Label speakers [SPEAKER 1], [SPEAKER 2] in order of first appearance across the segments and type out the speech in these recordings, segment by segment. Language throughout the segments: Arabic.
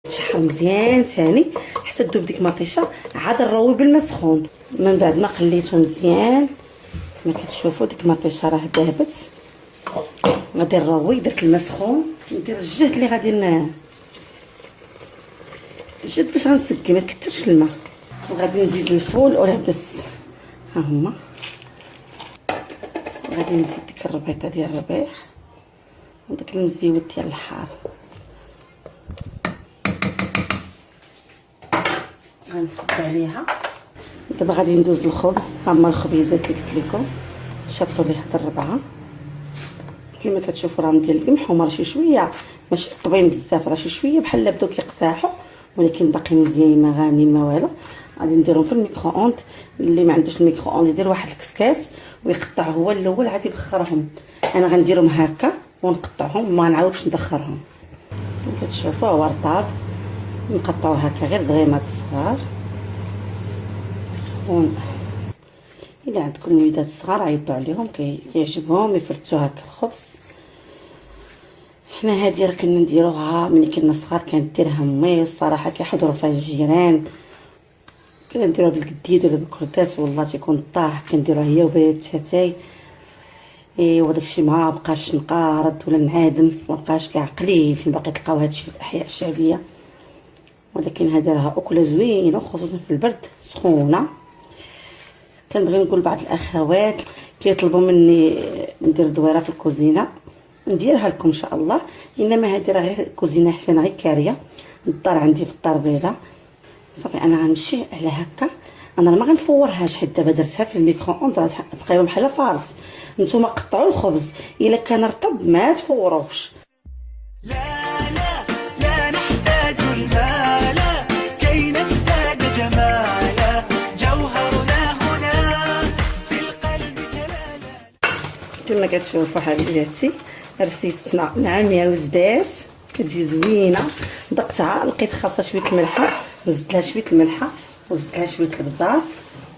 [SPEAKER 1] تشحر مزيان تاني حتى تذوب ديك مطيشه. عاد نروي بالماء سخون من بعد ما قليته مزيان. كما كتشوفوا ديك مطيشه راه ذابت. غادي نروي درت الماء سخون. ندير الجهد اللي غادي الجهد باش غنسقي ما نكثرش الماء. وغادي نزيد الفول والعدس ها هما. غادي نزيد ديك الربيطه ديال الربيع وداك المزيود ديال الحار. غنسد عليها. دابا غادي ندوز للخبز. ها هما الخبيزات اللي قلت لكم شطوا ليه حتى الربعه. كما كتشوفوا راهم ديال القمح هما شي شويه ماشي طبين بزاف، راه شي شويه بحال بداو كيقساحوا ولكن باقي مزيان ما غامين ما والو. غادي نديرهم في الميكرو اوند. اللي ما عندوش الميكرو اوند يدير واحد الكسكاس ويقطع هو الاول عاد يبخرهم. انا غنديرهم هكا ونقطعهم ما نعاودش نبخرهم. كتشوفوا هو رطاب نقطعو هكا غير دغيمات صغار. الا عندكم وليدات صغار عيطوا عليهم كيعجبهم يفرتوا هكا الخبز. حنا هادي راه كنا نديروها ملي كنا صغار، كانت ديرها امي الصراحه كيحضروا فيها الجيران. كنا نديروها بالقديد ولا بالكرداس والله تيكون طاح. كنديروها هي وبيت تاتاي. ايوا داكشي ما بقاش نقارض ولا نعادم، ما بقاش كيعقلي فين باقي تلقاو هادشي في الاحياء الشعبيه. ولكن هذا راه اكله زوينه خصوصا في البرد سخونه. كنبغي نقول بعض الاخوات كيطلبوا مني ندير دويره في الكوزينه، نديرها لكم ان شاء الله. انما هذه راه غير كوزينه حسنه غير كاريه. الدار عندي في الدار بيضاء صافي. انا غنمشي على هكا. انا ما غنفورهاش حيت دابا درتها في الميكرو اوند راه تقريبا بحال فارس. نتوما قطعوا الخبز الا كان رطب ما تفوروش.
[SPEAKER 2] لا نحتاج المال كي نزداد جمالا، جوهرنا هنا في القلب كمالا.
[SPEAKER 1] كما كتشوفوا حبيباتي رفيستنا نعاميه وجدات كتجي زوينه. دقتها لقيت خاصها شويه الملحه، زدت لها شويه الملحه وزدت لها شويه البزار.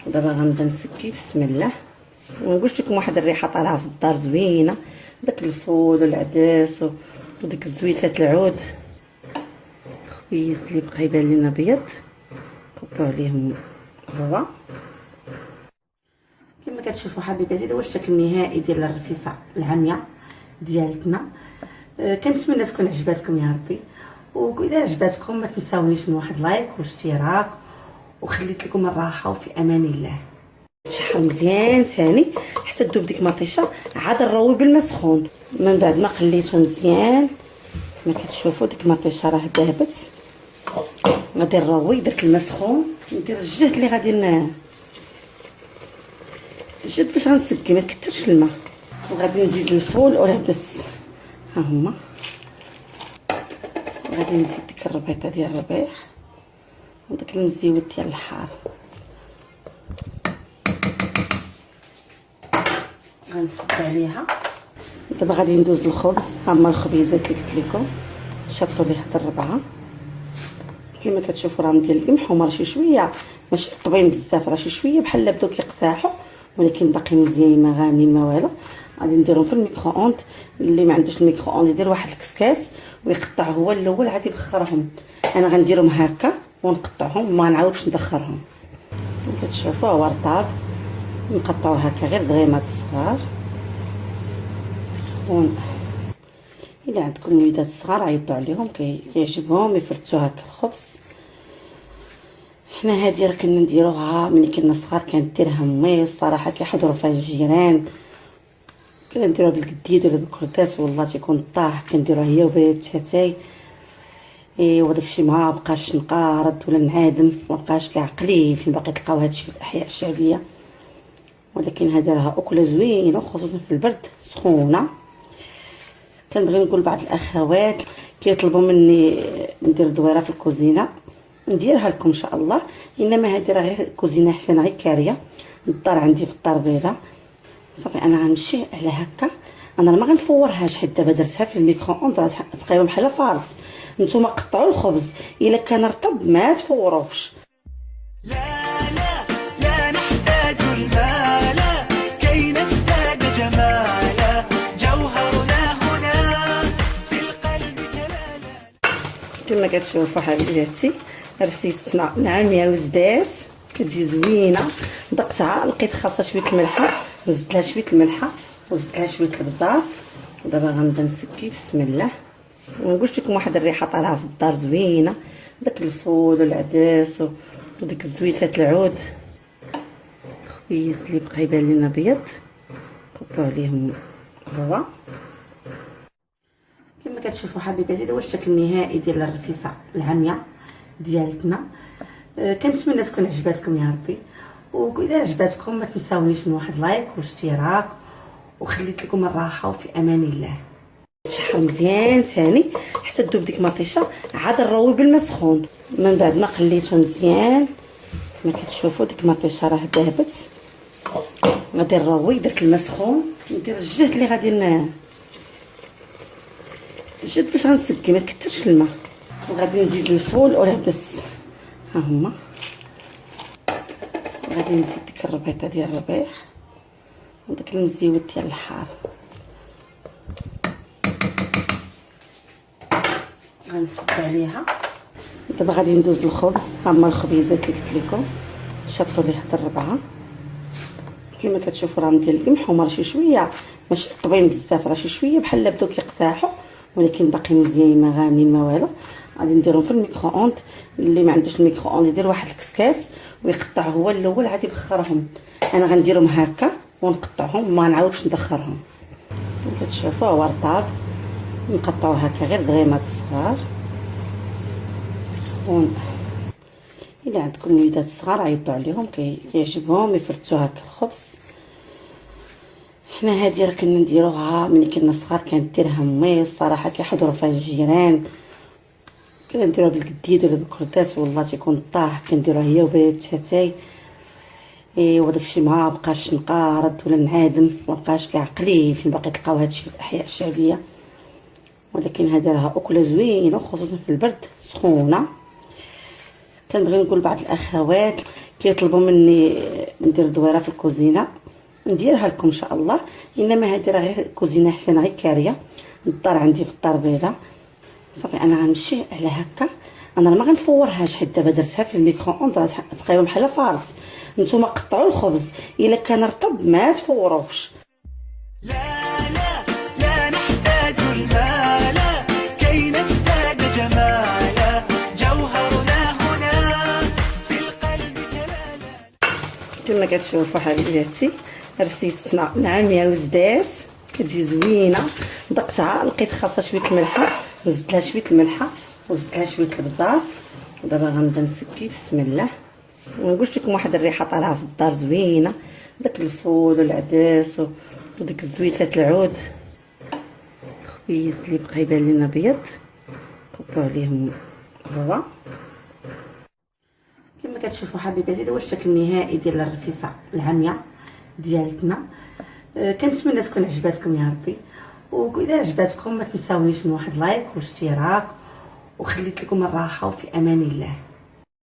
[SPEAKER 1] ودابا غنبدا نسكي بسم الله. ونقولش لكم واحد الريحه طالعه في الدار زوينه. داك الفول والعدس وديك الزويسات العود خبيز اللي بقى يبان لينا ابيض كبروا عليهم الروا. كما كتشوفوا حبيباتي هذا هو الشكل النهائي ديال الرفيسه العاميه ديالتنا. كنتمنى تكون عجباتكم يا ربي. واذا عجباتكم ما تنساونيش من واحد لايك واشتراك. وخليت لكم الراحه وفي امان الله. تشحر مزيان تاني حتى تذوب ديك مطيشه. عاد نروي بالماء سخون من بعد ما قليته مزيان. كما كتشوفوا ديك مطيشه راه ذابت. غادي نروي درت الماء سخون. ندير الجهد اللي غادي الجهد باش غنسقي ما نكثرش الماء. وغادي نزيد الفول والعدس ها هما. غادي نزيد ديك الربيطه ديال الربيع وداك المزيود ديال الحار. غنسد عليها. دابا غادي ندوز للخبز. ها هما الخبيزات اللي قلت لكم شطوا ليه حتى الربعه. كما كتشوفوا راهم ديال القمح هما شي شويه ماشي طبين بزاف، راه شي شويه بحال بداو كيقساحوا ولكن باقي مزيان ما غامين ما والو. غادي نديرهم في الميكرو اوند. اللي ما عندوش الميكرو اوند يدير واحد الكسكاس ويقطع هو الاول عاد يبخرهم. انا غنديرهم هكا ونقطعهم ما نعاودش نبخرهم. كتشوفوا هو رطاب نقطعو هكا غير دغيمات صغار. الا عندكم وليدات صغار عيطوا عليهم كيعجبهم يفرتوا هكا الخبز. حنا هادي راه كنا نديروها ملي كنا صغار، كانت ديرها امي الصراحه كيحضروا فيها الجيران. كنا نديروها بالقديد ولا بالكرداس والله تيكون طاح. كنديروها هي وبيت تاتاي. ايوا داكشي ما بقاش نقارض ولا نعادم، ما بقاش كيعقلي فين باقي تلقاو هادشي في الاحياء الشعبيه. ولكن هذا راه اكله زوينه خصوصا في البرد سخونه. كنبغي نقول بعض الاخوات كيطلبوا مني ندير دويره في الكوزينه، نديرها لكم ان شاء الله. انما هذه راه غير كوزينه حسنه غير كاريه. الدار عندي في الدار بيضاء صافي. انا غنمشي على هكا. انا ما غنفورهاش حيت دابا درتها في الميكرو اوند راه تقريبا بحال فارس. نتوما قطعوا الخبز الا كان رطب ما تفوروش.
[SPEAKER 2] لا نحتاج المال كي نزداد جمالا، جوهرنا هنا في القلب كمالا.
[SPEAKER 1] كما كتشوفوا حبيباتي رفيستنا ناعمه وجدات، كتجي زوينه. دقتها لقيت خاصها شويه الملحه، زدت لها شويه الملحه وزدت لها شويه البزار. ودابا غنبدا نسكي بسم الله. ونقولش لكم واحد الريحه طالعه في الدار زوينه، داك الفول والعدس وديك الزويسات العود خبيز اللي بقى يبان لنا ابيض كبروا عليهم الروا. كما كتشوفوا حبيباتي هذا هو الشكل النهائي ديال الرفيسه العاميه ديالتنا. كنتمنى تكون عجباتكم يا ربي، واذا عجباتكم ما تنساونيش من واحد لايك واشتراك، وخليت لكم الراحه وفي امان الله. تشحر مزيان ثاني حتى تذوب ديك المطيشه، عاد نروي بالماء سخون. من بعد ما قليته مزيان كما كتشوفوا ديك المطيشه راه ذابت، غادي نروي. درت الماء سخون، ندير الجهد اللي غادي الجهد باش غنسقي، ما تكثرش الماء. وغادي نزيد الفول والعدس ها هما، غادي نزيد ديك الربيطه ديال الربيع وداك المزيود ديال الحار. غنسد عليها. دابا غادي ندوز للخبز. ها هما الخبيزات اللي قلت لكم شطوا ليه هاد الربعه. كما كتشوفوا راه ندير القمح هما راه شي شويه ماشي طبين بزاف، راه شي شويه بحال بداو كيقساحوا ولكن باقي مزيانين ما غامين ما والو. غادي نديرهم في الميكرو اوند. اللي ما عندوش الميكرو اوند يدير واحد الكسكاس ويقطع هو الاول عاد يبخرهم. انا غنديرهم هكا ونقطعهم ما نعاودش نبخرهم. كتشوفوا هو رطاب نقطعوه هكا غير دغيمات صغار. الا عندكم وليدات صغار عيطوا عليهم كيعجبهم يفرتوا هكا الخبز. حنا هادي راه كنا نديروها ملي كنا صغار، كانت ديرها مي الصراحه كيحضروا فيها الجيران. كنا نديروها بالقديد ولا بالكرداس والله تيكون طاح، كنديروها هي وبيت تاتاي. ايوا داكشي ما بقاش نقارض ولا نعادم، ما بقاش كاع قليل فين باقي تلقاو هادشي في الاحياء الشعبيه. ولكن هذه راها اكله زوينه خصوصا في البرد سخونه. كنبغي نقول بعض الاخوات كيطلبوا مني ندير دويره في الكوزينه، نديرها لكم ان شاء الله. انما هذه راه غير كوزينه حسنه غير كاريه، الدار عندي في الدار بيضاء صافي. انا غنمشي على هكا، انا ما غنفورهاش حيت دابا درتها في الميكرو اوند راه تقريبا بحال فارس. نتوما قطعوا الخبز الا كان رطب ما تفوروش.
[SPEAKER 2] لا لا لا نحتاج المال كي نزداد جمالا، جوهرنا هنا في القلب جلالا.
[SPEAKER 1] كما كتشوفوا حبيباتي رفيستنا ناعمه وجدات، كتجي زوينه. دقتها لقيت خاصها شويه الملحه، زدت لها شويه الملحه وزدت لها شويه البزار. ودابا غنبدا نسكي بسم الله. ونقولش لكم واحد الريحه طالعه في الدار زوينه، داك الفول والعدس وديك الزويسات العود خبيز اللي بقى يبان لنا ابيض كبروا عليهم الروا. كما كتشوفوا حبيباتي هذا هو الشكل النهائي ديال الرفيسه العاميه ديالتنا. كنتمنى تكون عجباتكم يا ربي، واذا عجباتكم ما تنساونيش من واحد لايك واشتراك، وخليت لكم الراحه وفي امان الله.